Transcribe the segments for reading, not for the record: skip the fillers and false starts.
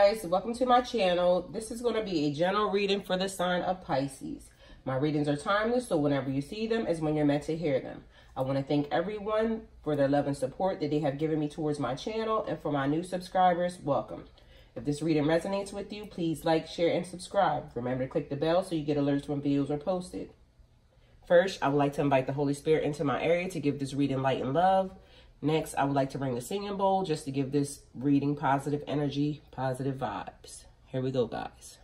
guys, welcome to my channel. This is going to be a general reading for the sign of Pisces. My readings are timeless, so whenever you see them is when you're meant to hear them. I want to thank everyone for their love and support that they have given me towards my channel, and for my new subscribers, welcome. If this reading resonates with you, please like, share, and subscribe. Remember to click the bell so you get alerts when videos are posted. First, I would like to invite the Holy Spirit into my area to give this reading light and love. Next, I would like to bring the singing bowl just to give this reading positive energy, positive vibes. Here we go, guys.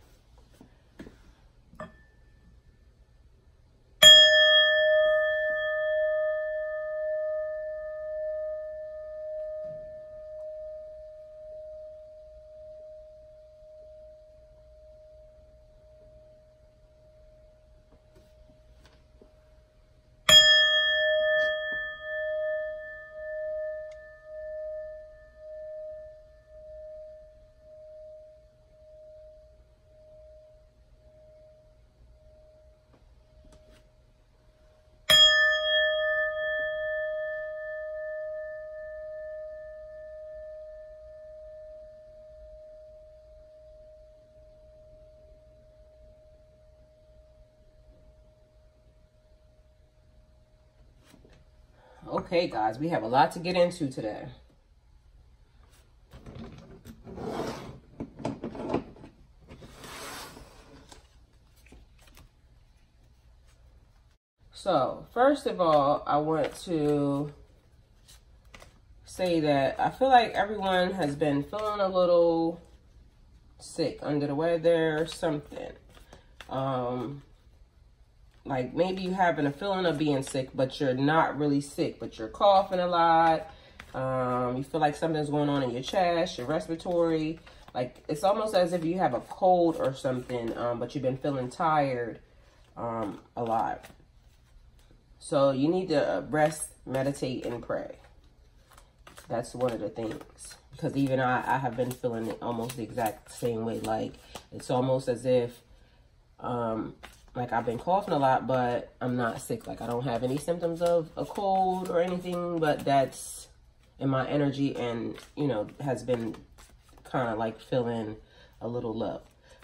Okay, guys, we have a lot to get into today. So, first of all, I want to say that I feel like everyone has been feeling a little sick, under the weather or something. Like maybe you're having a feeling of being sick, but you're not really sick, but you're coughing a lot. You feel like something's going on in your chest, your respiratory. Like it's almost as if you have a cold or something, but you've been feeling tired a lot. So you need to rest, meditate, and pray. That's one of the things. Because even I have been feeling it almost the exact same way. Like it's almost as if like I've been coughing a lot, but I'm not sick. Like I don't have any symptoms of a cold or anything, but that's in my energy and, you know, has been kind of like feeling a little low.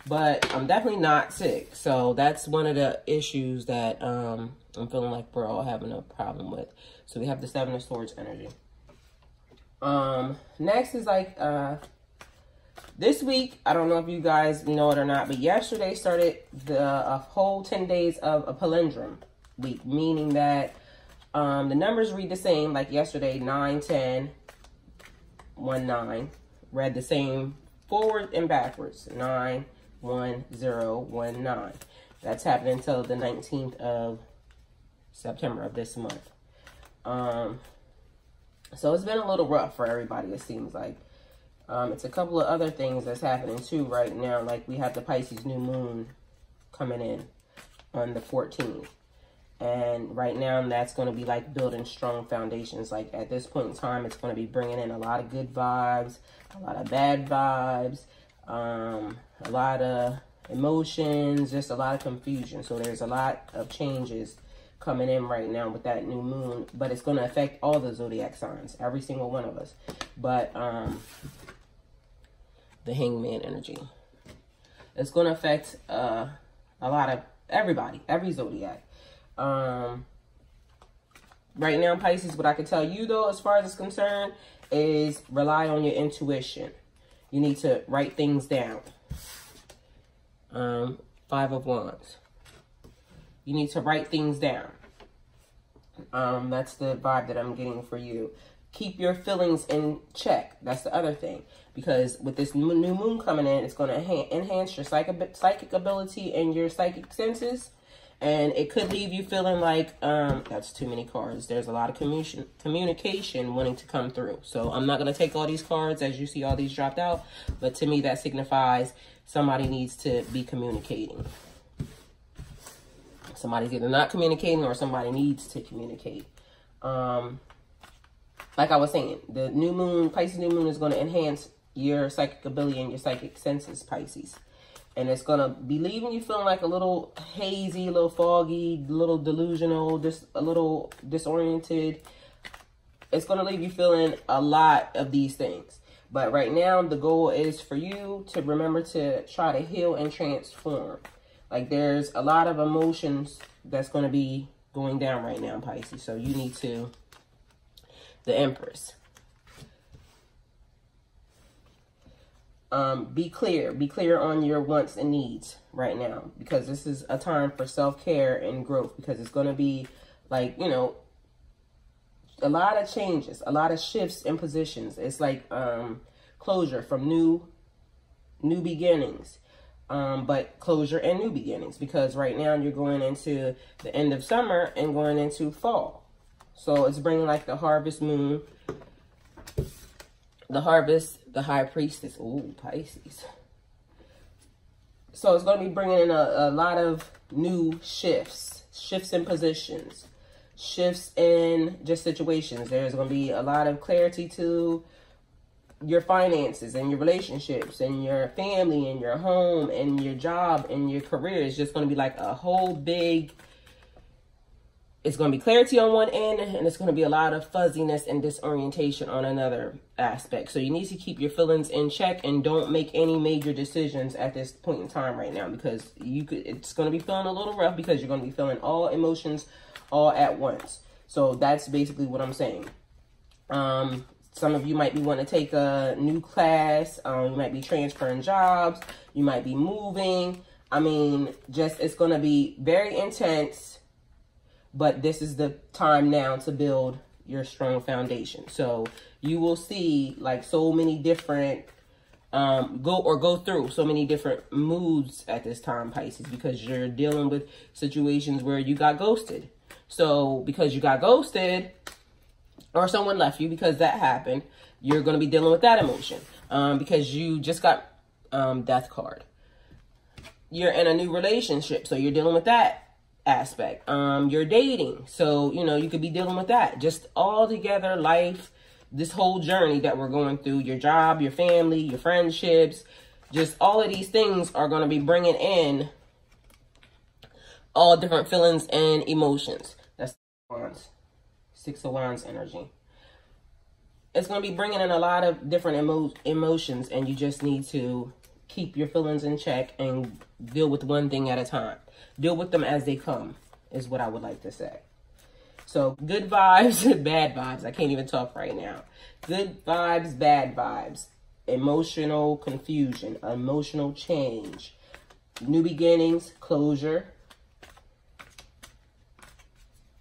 But I'm definitely not sick. So that's one of the issues that I'm feeling like we're all having a problem with. So we have the Seven of Swords energy. Next is like, this week, I don't know if you guys know it or not, but yesterday started a whole 10 days of a palindrome week, meaning that the numbers read the same, like yesterday, 9, 10, 1, 9, read the same forward and backwards, 9, 1, 0, 1, 9. That's happening until the 19th of September of this month. So it's been a little rough for everybody, it seems like. It's a couple of other things that's happening too right now. Like we have the Pisces new moon coming in on the 14th. And right now that's going to be like building strong foundations. Like at this point in time, it's going to be bringing in a lot of good vibes, a lot of bad vibes, a lot of emotions, just a lot of confusion. So there's a lot of changes coming in right now with that new moon. But it's going to affect all the zodiac signs, every single one of us. But the Hangman energy. It's going to affect a lot of everybody, every zodiac. Right now, Pisces, what I can tell you, though, as far as it's concerned, is rely on your intuition. You need to write things down. 5 of Wands. You need to write things down. That's the vibe that I'm getting for you. Keep your feelings in check. That's the other thing. Because with this new moon coming in, it's going to enhance your psychic ability and your psychic senses. And it could leave you feeling like, that's too many cards. There's a lot of communication wanting to come through. So I'm not going to take all these cards as you see all these dropped out. But to me, that signifies somebody needs to be communicating. Somebody's either not communicating or somebody needs to communicate. Like I was saying, the new moon, Pisces new moon, is going to enhance your psychic ability and your psychic senses, Pisces. And it's going to be leaving you feeling like a little hazy, a little foggy, a little delusional, just a little disoriented. It's going to leave you feeling a lot of these things. But right now, the goal is for you to remember to try to heal and transform. Like, there's a lot of emotions that's going to be going down right now, Pisces. So you need to, the Empress. Be clear on your wants and needs right now, because this is a time for self-care and growth, because it's going to be like, you know, a lot of changes, a lot of shifts in positions. It's like closure from new beginnings, but closure and new beginnings, because right now you're going into the end of summer and going into fall. So it's bringing like the harvest moon, the harvest, the High Priestess. Ooh, Pisces. So it's going to be bringing in a lot of new shifts in positions, shifts in just situations. There's going to be a lot of clarity to your finances and your relationships and your family and your home and your job and your career. It's just going to be like a whole big, it's going to be clarity on one end, and it's going to be a lot of fuzziness and disorientation on another aspect. So you need to keep your feelings in check and don't make any major decisions at this point in time right now, because it's going to be feeling a little rough, because you're going to be feeling all emotions all at once. So that's basically what I'm saying. Some of you might be wanting to take a new class. You might be transferring jobs. You might be moving. I mean, just, it's going to be very intense. But this is the time now to build your strong foundation. So you will see like so many different, go through so many different moods at this time, Pisces, because you're dealing with situations where you got ghosted. So because you got ghosted or someone left you, because that happened, you're going to be dealing with that emotion, because you just got Death card. You're in a new relationship, so you're dealing with that aspect. You're dating, so you know you could be dealing with that. Just all together, life, this whole journey that we're going through, your job, your family, your friendships, just all of these things are going to be bringing in all different feelings and emotions. That's Wands, 6 of Wands energy. It's going to be bringing in a lot of different emotions, and you just need to keep your feelings in check and deal with one thing at a time. Deal with them as they come, is what I would like to say. So good vibes, bad vibes. I can't even talk right now. Good vibes, bad vibes. Emotional confusion, emotional change, new beginnings, closure.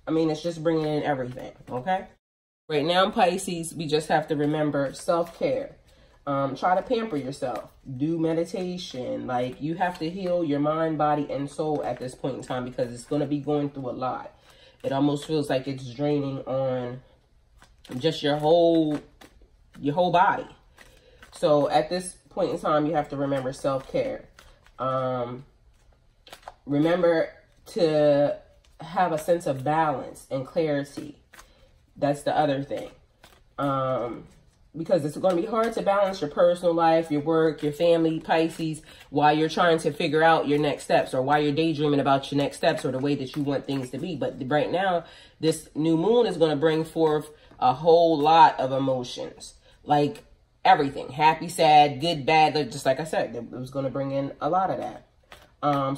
I mean, it's just bringing in everything, okay? Right now, Pisces, we just have to remember self-care. Try to pamper yourself. Do meditation. Like, you have to heal your mind, body, and soul at this point in time, because it's going to be going through a lot. It almost feels like it's draining on just your whole body. So at this point in time, you have to remember self-care. Remember to have a sense of balance and clarity. That's the other thing. Because it's going to be hard to balance your personal life, your work, your family, Pisces, while you're trying to figure out your next steps, or while you're daydreaming about your next steps or the way that you want things to be. But right now, this new moon is going to bring forth a whole lot of emotions, like everything, happy, sad, good, bad. Just like I said, it was going to bring in a lot of that.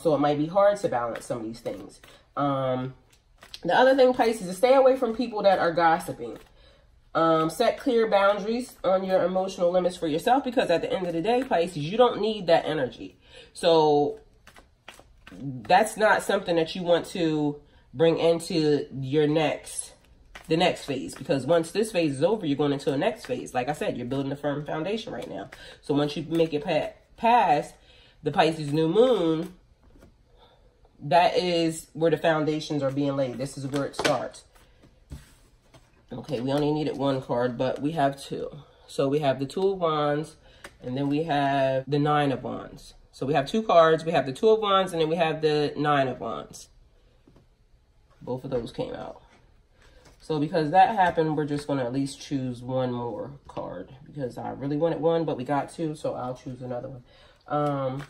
So it might be hard to balance some of these things. The other thing, Pisces, is stay away from people that are gossiping. Set clear boundaries on your emotional limits for yourself, because at the end of the day, Pisces, you don't need that energy. So that's not something that you want to bring into your the next phase, because once this phase is over, you're going into a next phase. Like I said, you're building a firm foundation right now. So once you make it past the Pisces new moon, that is where the foundations are being laid. This is where it starts. Okay, we only needed one card, but we have two. So we have the 2 of Wands, and then we have the 9 of Wands. So we have 2 cards. We have the 2 of Wands, and then we have the 9 of Wands. Both of those came out. So because that happened, we're just going to at least choose one more card, because I really wanted one, but we got 2, so I'll choose another one.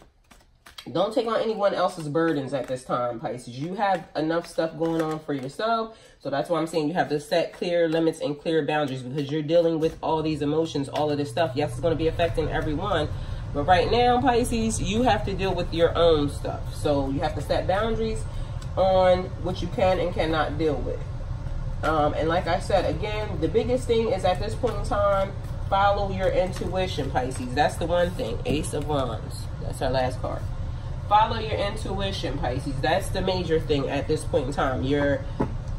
Don't take on anyone else's burdens at this time, Pisces. You have enough stuff going on for yourself. So that's why I'm saying you have to set clear limits and clear boundaries, because you're dealing with all these emotions, all of this stuff. Yes, it's going to be affecting everyone. But right now, Pisces, you have to deal with your own stuff. So you have to set boundaries on what you can and cannot deal with. And like I said, again, the biggest thing is at this point in time, follow your intuition, Pisces. That's the one thing. Ace of Wands. That's our last card. Follow your intuition, Pisces. That's the major thing at this point in time. Your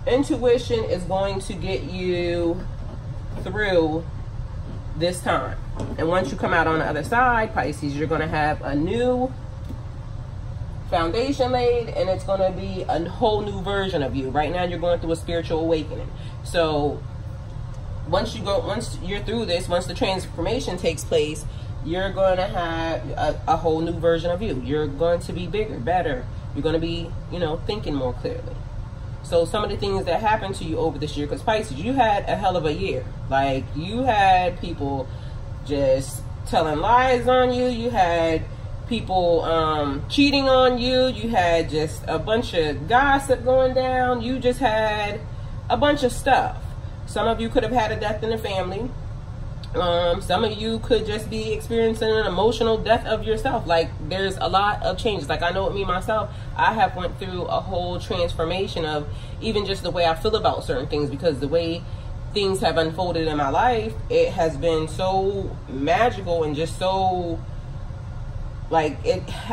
intuition is going to get you through this time. And once you come out on the other side, Pisces, you're going to have a new foundation laid, and it's going to be a whole new version of you. Right now, you're going through a spiritual awakening. So once you're through this, once the transformation takes place, you're going to have a whole new version of you. You're going to be bigger, better. You're going to be, you know, thinking more clearly. So some of the things that happened to you over this year, because Pisces, you had a hell of a year. Like, you had people just telling lies on you. You had people cheating on you. You had just a bunch of gossip going down. You just had a bunch of stuff. Some of you could have had a death in the family. Some of you could just be experiencing an emotional death of yourself. Like, there's a lot of changes. Like, I know with me myself, I have went through a whole transformation of even just the way I feel about certain things, because the way things have unfolded in my life, it has been so magical and just so, like,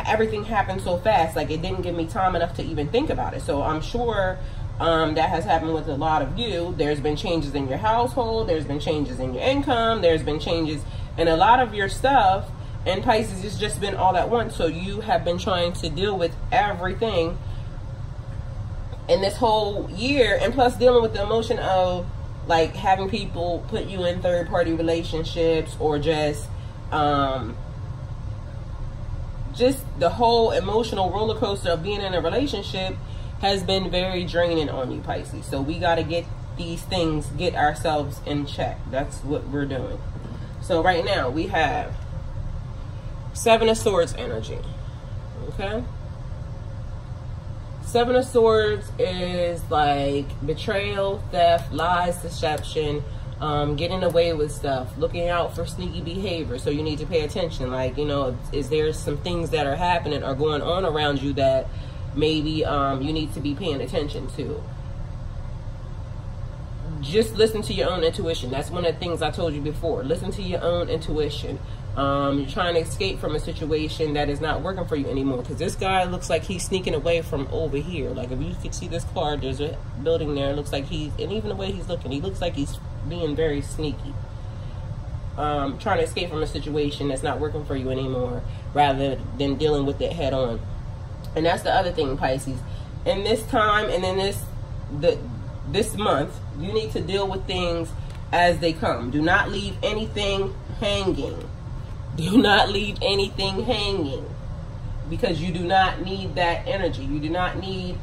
everything happened so fast. Like, it didn't give me time enough to even think about it. So I'm sure that has happened with a lot of you. There's been changes in your household. There's been changes in your income. There's been changes in a lot of your stuff. And Pisces, it's just been all at once. So you have been trying to deal with everything in this whole year. And plus dealing with the emotion of, like, having people put you in third-party relationships, or just the whole emotional roller coaster of being in a relationship has been very draining on you, Pisces. So we got to get these things, get ourselves in check. That's what we're doing. So right now we have Seven of Swords energy. Okay? Seven of Swords is like betrayal, theft, lies, deception, getting away with stuff, looking out for sneaky behavior. So you need to pay attention. Like, you know, is there some things that are happening or going on around you that maybe you need to be paying attention to? Just listen to your own intuition. That's one of the things I told you before. Listen to your own intuition. You're trying to escape from a situation that is not working for you anymore, because this guy looks like he's sneaking away from over here. Like, if you could see this card, there's a building there. It looks like and even the way he's looking, he looks like he's being very sneaky. Trying to escape from a situation that's not working for you anymore, rather than dealing with it head on. And that's the other thing, Pisces. In this time and in this month, you need to deal with things as they come. Do not leave anything hanging. Do not leave anything hanging, because you do not need that energy. You do not need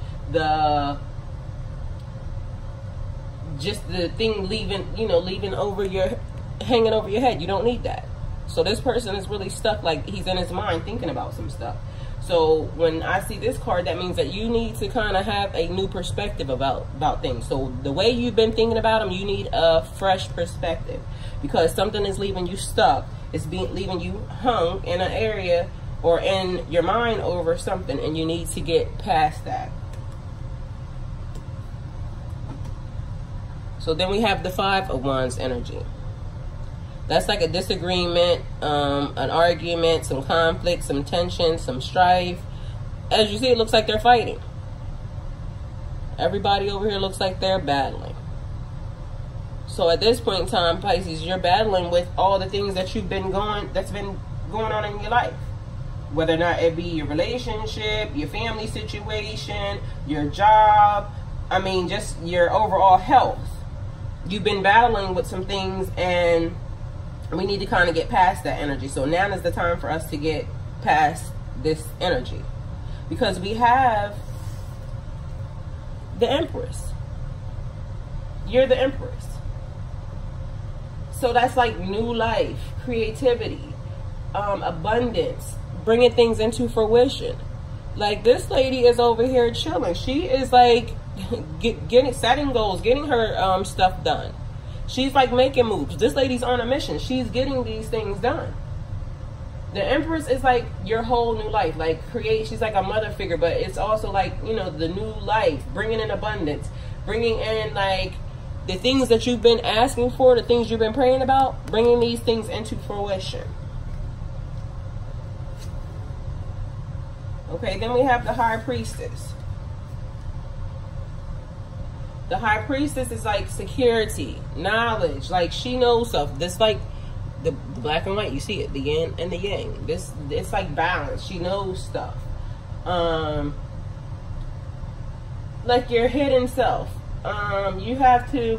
just the thing leaving, you know, hanging over your head. You don't need that. So this person is really stuck, like he's in his mind thinking about some stuff. So when I see this card, that means that you need to kind of have a new perspective about things. So the way you've been thinking about them, you need a fresh perspective, because something is leaving you stuck. It's leaving you hung in an area or in your mind over something, and you need to get past that. So then we have the Five of Wands energy. That's like a disagreement, an argument, some conflict, some tension, some strife. As you see, it looks like they're fighting. Everybody over here looks like they're battling. So at this point in time, Pisces, you're battling with all the things that's been going on in your life. Whether or not it be your relationship, your family situation, your job, I mean, just your overall health. You've been battling with some things, and we need to kind of get past that energy. So now is the time for us to get past this energy, because we have the Empress. You're the Empress. So that's like new life, creativity, abundance, bringing things into fruition. Like, this lady is over here chilling. She is like setting goals, getting her stuff done. She's like making moves. This lady's on a mission. She's getting these things done. The Empress is like your whole new life. Like, she's like a mother figure, but it's also like, you know, the new life, bringing in abundance, bringing in like the things that you've been asking for, the things you've been praying about, bringing these things into fruition. Okay, then we have the High Priestess. The High Priestess is like security, knowledge. Like, she knows stuff. This like the black and white, you see it, the yin and the yang. It's like balance. She knows stuff. Like your hidden self. You have to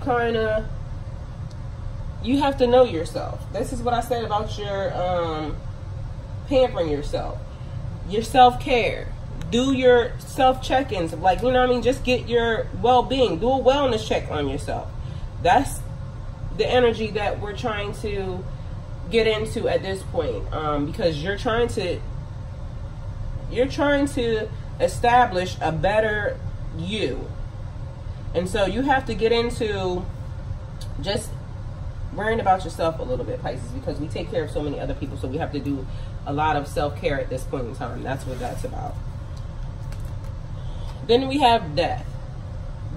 know yourself. This is what I said about your pampering yourself. Your self-care. Do your self-check-ins. Like, you know what I mean? Just get your well-being. Do a wellness check on yourself. That's the energy that we're trying to get into at this point. Because you're trying to establish a better you. And so you have to get into just worrying about yourself a little bit, Pisces, because we take care of so many other people. So we have to do a lot of self-care at this point in time. That's what that's about. Then we have death.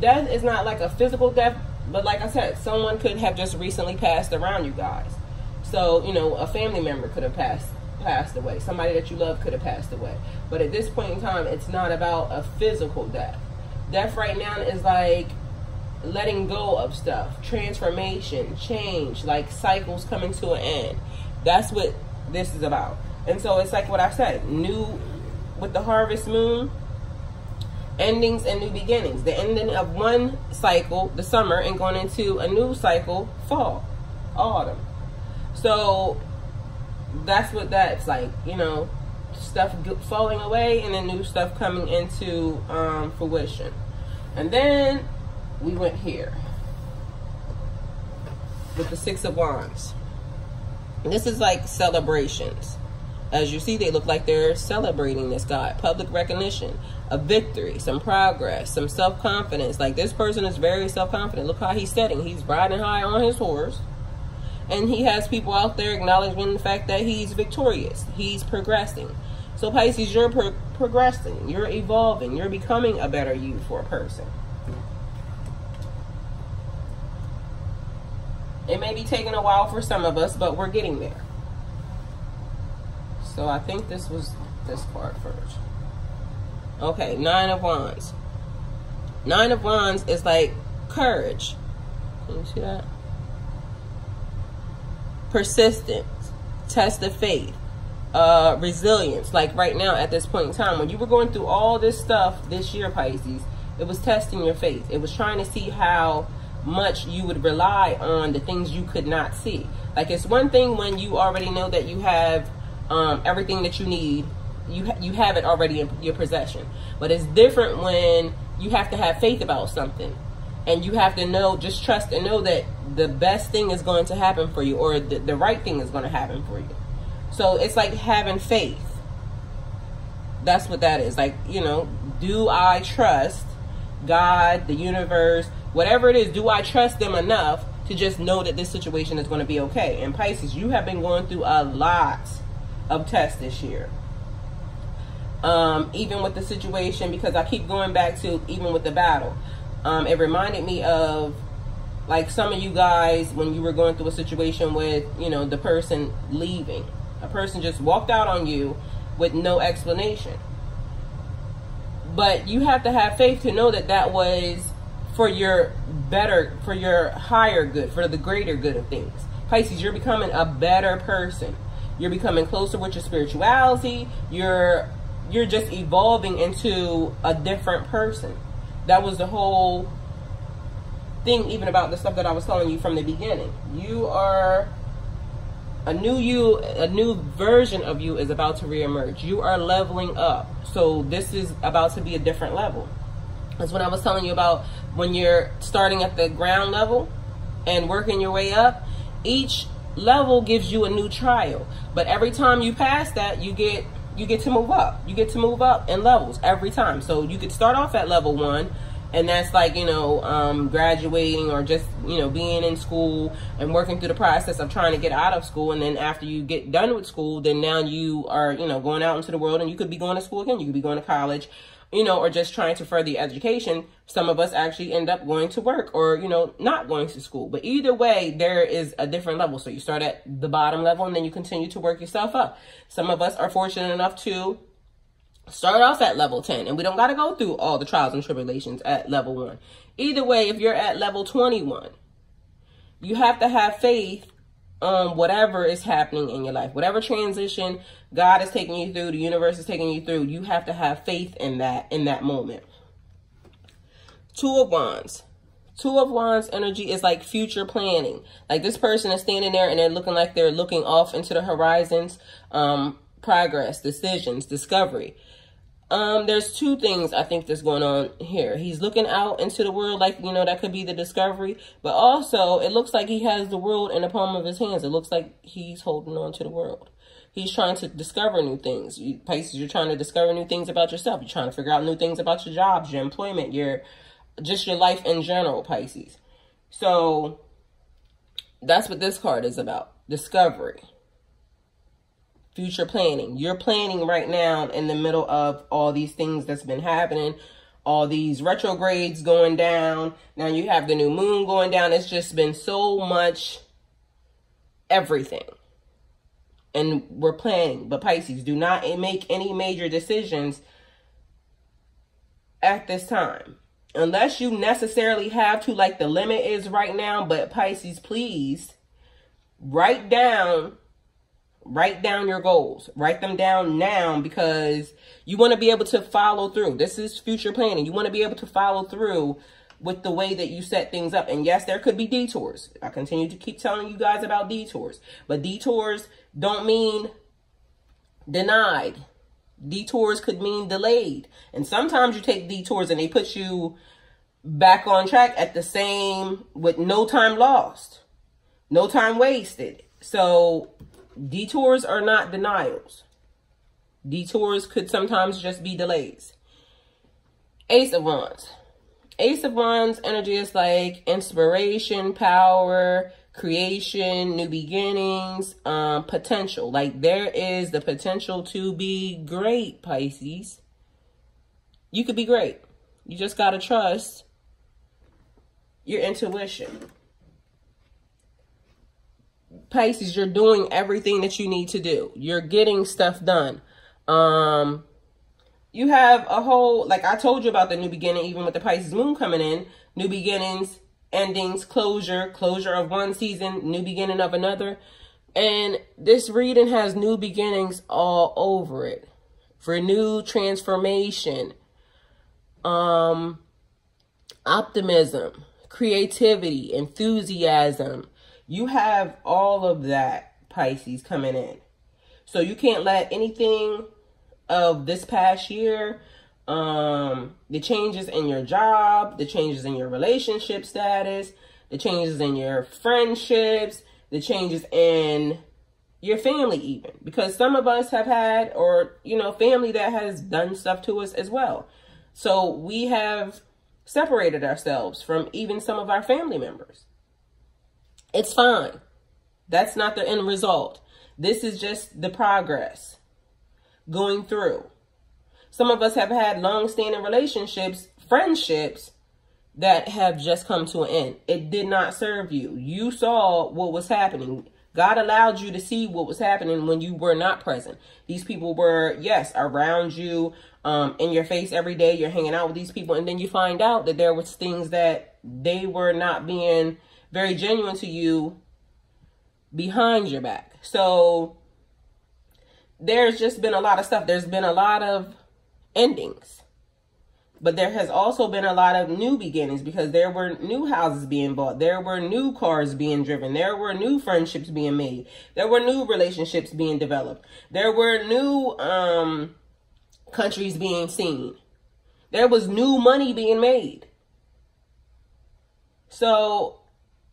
Death is not like a physical death, but like I said, someone could have just recently passed around you guys. So, you know, a family member could have passed away. Somebody that you love could have passed away. But at this point in time, it's not about a physical death. Death right now is like letting go of stuff, transformation, change, like cycles coming to an end. That's what this is about. And so it's like what I said, new with the harvest moon, endings and new beginnings. The ending of one cycle, the summer, and going into a new cycle, fall, autumn. So that's what that's like, you know, stuff falling away and then new stuff coming into fruition. And then we went here with the Six of Wands. And this is like celebrations. As you see, they look like they're celebrating this guy. Public recognition, a victory, some progress, some self-confidence. Like, this person is very self-confident. Look how he's setting. He's riding high on his horse. And he has people out there acknowledging the fact that he's victorious. He's progressing. So Pisces, you're progressing. You're evolving. You're becoming a better you for a person. It may be taking a while for some of us, but we're getting there. So I think this was this part first. Okay, Nine of Wands. Nine of Wands is like courage. Can you see that? Persistence, test of faith, resilience. Like right now at this point in time, when you were going through all this stuff this year, Pisces, it was testing your faith. It was trying to see how much you would rely on the things you could not see. Like, it's one thing when you already know that you have everything that you need. You have it already in your possession. But it's different when you have to have faith about something. And you have to know, just trust and know that the best thing is going to happen for you, or the right thing is going to happen for you. So it's like having faith. That's what that is. Like, you know, do I trust God, the universe, whatever it is, do I trust them enough to just know that this situation is going to be okay? And Pisces, you have been going through a lot of tests this year. Even with the situation, because I keep going back to even with the battle. It reminded me of like some of you guys when you were going through a situation with, you know, the person leaving. A person just walked out on you with no explanation. But you have to have faith to know that that was for your better, for your higher good, for the greater good of things. Pisces, you're becoming a better person. You're becoming closer with your spirituality. You're just evolving into a different person. That was the whole thing, even about the stuff that I was telling you from the beginning. You are a new you, a new version of you is about to reemerge. You are leveling up. So this is about to be a different level. That's what I was telling you about when you're starting at the ground level and working your way up. Each level gives you a new trial. But every time you pass that, you get you get to move up. You get to move up in levels every time. So you could start off at level 1, and that's like, you know, graduating or just, you know, being in school and working through the process of trying to get out of school. And then after you get done with school, then now you are, you know, going out into the world, and you could be going to school again. You could be going to college, you know, or just trying to further your education. Some of us actually end up going to work or, you know, not going to school. But either way, there is a different level. So you start at the bottom level, and then you continue to work yourself up. Some of us are fortunate enough to start off at level 10, and we don't got to go through all the trials and tribulations at level 1. Either way, if you're at level 21, you have to have faith on whatever is happening in your life. Whatever transition God is taking you through, the universe is taking you through, you have to have faith in that moment. 2 of Wands. 2 of Wands energy is like future planning. Like this person is standing there and they're looking like they're looking off into the horizons, progress, decisions, discovery. There's 2 things I think that's going on here. He's looking out into the world like, you know, that could be the discovery. But also, it looks like he has the world in the palm of his hands. It looks like he's holding on to the world. He's trying to discover new things. Pisces, you're trying to discover new things about yourself. You're trying to figure out new things about your jobs, your employment, just your life in general, Pisces. So that's what this card is about. Discovery. Future planning. You're planning right now in the middle of all these things that's been happening, all these retrogrades going down. Now you have the new moon going down. It's just been so much everything. And we're planning. But Pisces, do not make any major decisions at this time. Unless you necessarily have to, like the limit is right now. But Pisces, please write down your goals. Write them down now, because you want to be able to follow through. This is future planning. You want to be able to follow through with the way that you set things up. And yes, there could be detours. I continue to keep telling you guys about detours. But detours don't mean denied. Detours could mean delayed. And sometimes you take detours and they put you back on track at the same, with no time lost, no time wasted. So detours are not denials. Detours could sometimes just be delays. Ace of Wands. Ace of Wands energy is like inspiration, power, creation, new beginnings, potential. Like there is the potential to be great, Pisces. You could be great. You just got to trust your intuition. Pisces, you're doing everything that you need to do. You're getting stuff done. You have a whole, like I told you about the new beginning, even with the Pisces moon coming in, new beginnings, endings, closure of one season, new beginning of another. And this reading has new beginnings all over it. For new transformation, optimism, creativity, enthusiasm. You have all of that, Pisces, coming in. So you can't let anything of this past year, the changes in your job, the changes in your relationship status, the changes in your friendships, the changes in your family even. Because some of us have had, or, you know, family that has done stuff to us as well. So we have separated ourselves from even some of our family members. It's fine. That's not the end result. This is just the progress going through. Some of us have had long-standing relationships, friendships that have just come to an end. It did not serve you. You saw what was happening. God allowed you to see what was happening when you were not present. These people were, yes, around you, in your face every day. You're hanging out with these people. And then you find out that there was things that they were not being very genuine to you behind your back. So there's just been a lot of stuff. There's been a lot of endings. But there has also been a lot of new beginnings, because there were new houses being bought. There were new cars being driven. There were new friendships being made. There were new relationships being developed. There were new countries being seen. There was new money being made. So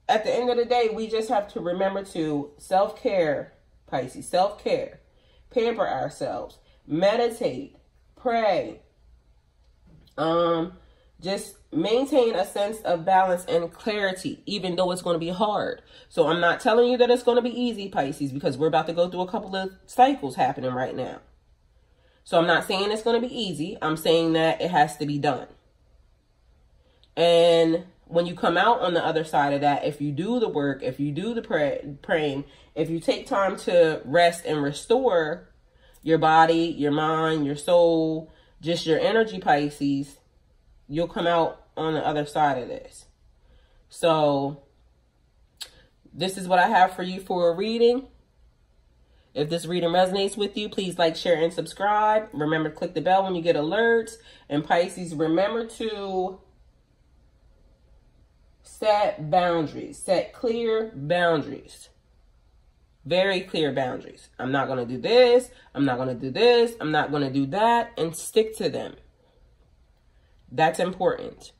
at the end of the day, we just have to remember to self-care, Pisces, self-care, pamper ourselves, meditate, pray. Just maintain a sense of balance and clarity, even though it's going to be hard. So I'm not telling you that it's going to be easy, Pisces, because we're about to go through a couple of cycles happening right now. So I'm not saying it's going to be easy. I'm saying that it has to be done. And when you come out on the other side of that, if you do the work, if you do the praying, if you take time to rest and restore your body, your mind, your soul, just your energy, Pisces, you'll come out on the other side of this. So this is what I have for you for a reading. If this reading resonates with you, please like, share, and subscribe. Remember to click the bell when you get alerts. And Pisces, remember to set boundaries. Set clear boundaries. Very clear boundaries. I'm not going to do this. I'm not going to do this. I'm not going to do that. And stick to them. That's important.